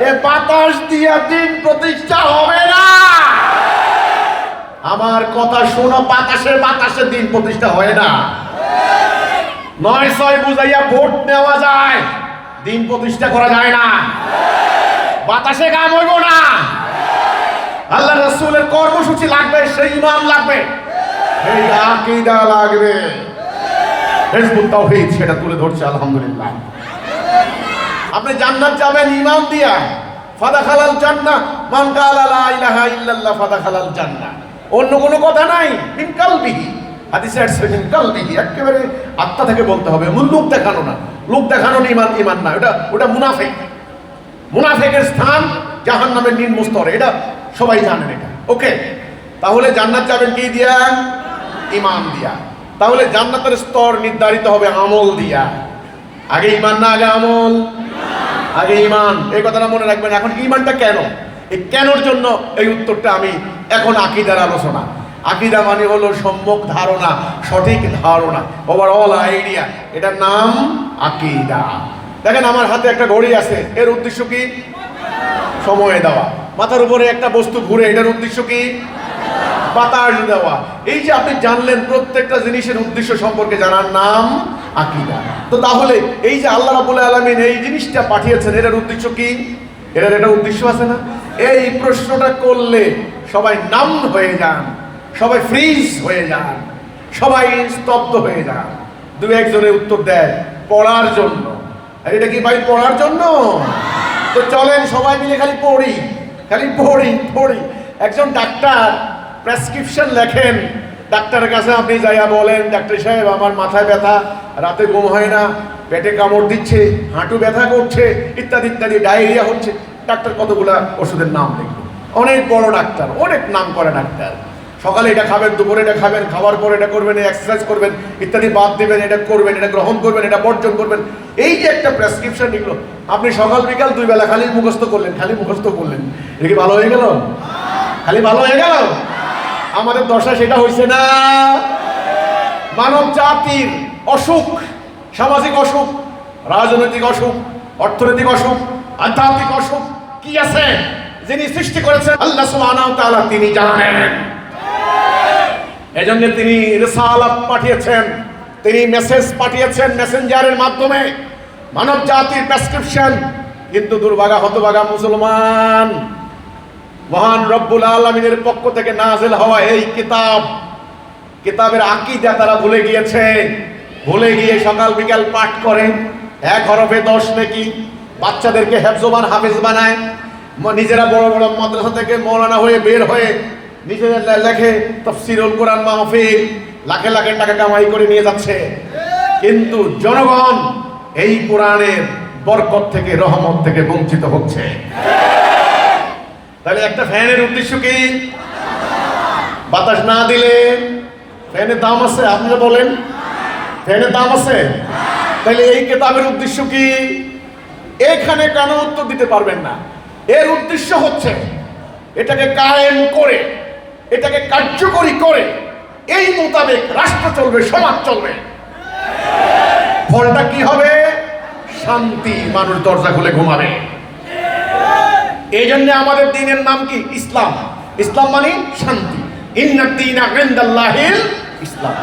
এ বাতাস দিয়ে দিন প্রতিষ্ঠা হবে না। আমার কথা শোনো, বাতাসে দিন প্রতিষ্ঠা হয় না। ৯-৬ বুঝাইয়া ভোট নেওয়া যায়, দিন প্রতিষ্ঠা করা যায় না। বাতাসে কাম হইব না। আল্লাহ রাসূলের কর্মসূচি লাগবে, সেই ইমাম লাগবে, সেই আকীদা লাগবে। হিজবুত তাওহীদ সেটা তুলে ধরছে, আলহামদুলিল্লাহ। আপনি জান্নাত যাবেন ইমান দিয়া, ফাদাখালাল জান্নাহ মান ক্বালা লা ইলাহা ইল্লাল্লাহ ফাদাখালাল জান্নাহ। অন্য কোনো কথা নাই। মিন কালবিহি, হাদিসে আসছে মিন কালবিহি, একেবারে আত্মা থেকে বলতে হবে। লোক দেখানো না, লোক দেখানো ইমান না, ওটা মুনাফিক। মুনাফিকের স্থান জাহান্নামের নিম্ন স্তরে, এটা সবাই জানেন এটা। ওকে, তাহলে জান্নাত যাবেন কি দিয়া? ইমান দিয়া। তাহলে জান্নাতের স্তর নির্ধারিত হবে আমল দিয়া। আগে ইমান না আগে আমল? আগে ইমান। এই কথাটা মনে রাখবেন। এখন ইমানটা কেন, এই কেনর জন্য এই উত্তরটা আমি এখন আকীদার আলোচনা। আকীদা মানে হলো সম্যক ধারণা, সঠিক ধারণা, ওভারঅল আইডিয়া, এটার নাম আকীদা। দেখেন আমার হাতে একটা ঘড়ি আছে, এর উদ্দেশ্য কি? সময় দেওয়া। মাথার উপরে একটা বস্তু ঘুরে, এটার উদ্দেশ্য কি? বাতাস দেওয়া। এই যে আপনি জানলেন, প্রত্যেকটা জিনিসের উদ্দেশ্য সম্পর্কে জানার নাম আকীদা। তো তাহলে এই যে আল্লাহ রাব্বুল আলামিন এই জিনিসটা পাঠিয়েছেন, এটার উদ্দেশ্য কি? এটার একটা উদ্দেশ্য আছে না? এই প্রশ্নটা করলে সবাই নাম হয়ে যান, সবাই ফ্রিজ হয়ে যান, সবাই স্তব্ধ হয়ে যান। দু একজনে উত্তর দেয় পড়ার জন্য। আর এটা কি ভাই পড়ার জন্য? তো চলেন সবাই মিলে খালি পড়ি। একজন ডাক্তার প্রেসক্রিপশন লেখেন, ডাক্তারের কাছে আপনি যাইয়া বলেন, ডাক্তার সাহেব আমার মাথায় ব্যথা, রাতে ঘুম হয় না, পেটে কামড় দিচ্ছে, হাঁটু ব্যথা করছে, ইত্যাদি ইত্যাদি, ডায়রিয়া হচ্ছে। ডাক্তার কতগুলা ওষুধের নাম লিখবে। অনেক বড় ডাক্তার, অনেক নাম করে ডাক্তার। সকালে এটা খাবেন, দুপুরে এটা খাবেন, খাওয়ার পর এটা করবেন, এক্সারসাইজ করবেন, ইত্যাদি বাদ দিবেন, এটা করবেন, এটা গ্রহণ করবেন, এটা বর্জন করবেন। এই যে একটা প্রেসক্রিপশন লিখলো, আপনি সকাল বিকাল 2 বেলা খালি মুখস্থ করলেন। এটা কি ভালো হয়ে গেল? খালি ভালো হয়ে গেল? আমাদের দশা সেটা হয়েছে না। মানব জাতির অসুখ, সামাজিক অসুখ, রাজনৈতিক অসুখ, অর্থনৈতিক অসুখ, আধ্যাত্মিক অসুখ কি আছে? যিনি সৃষ্টি করেছেন আল্লাহ সুবহানাহু ওয়া তাআলা, তিনি জানেন। এজন্য তিনি রিসালাত পাঠিয়েছেন, তিনি মেসেজ পাঠিয়েছেন মেসেঞ্জারের মাধ্যমে, মানব জাতির প্রেসক্রিপশন। কিন্তু দুর্ভাগা হতভাগা মুসলমান, মহান রব্বুল আলামিনের পক্ষ থেকে নাযিল হওয়া এই কিতাবের আকীদা তারা ভুলে গিয়েছে। ভুলে গিয়ে সকাল বিকাল পাঠ করে, 1 হরফে 10 নেকি। বাচ্চাদেরকে হেফজবান হাফেজ বানায়, নিজেরা বড় বড় মাদ্রাসা থেকে মৌলানা হয়ে বের হয়ে নিজেরা লেখে তাফসীরুল কোরআন মাহফিল, লাখে লাখে টাকা কামাই করে নিয়ে যাচ্ছে। কিন্তু জনগণ এই কোরআনের বরকত থেকে, রহমত থেকে বঞ্চিত হচ্ছে। তাহলে একটা ফ্যানের উদ্দেশ্য কি? বাতাস না দিলে ফ্যানের দাম আছে? আপনারা বলেন, ফ্যানের দাম আছে? তাহলে এই কিতাবের উদ্দেশ্য কি? এখানে কেন উত্তর দিতে পারবেন না। এর উদ্দেশ্য হচ্ছে এটাকে কায়েম করে, এটাকে কার্যকরী করে, এই মোতাবেক রাষ্ট্র চলবে, সমাজ চলবে। ফলটা কি হবে? শান্তি। মানুষ দরজা খুলে ঘুমাবে। এই জন্য আমাদের দ্বীনের নাম কি? ইসলাম। ইসলাম মানে শান্তি। ইন্নাদ দীনা ইনদাল্লাহিল ইসলাম।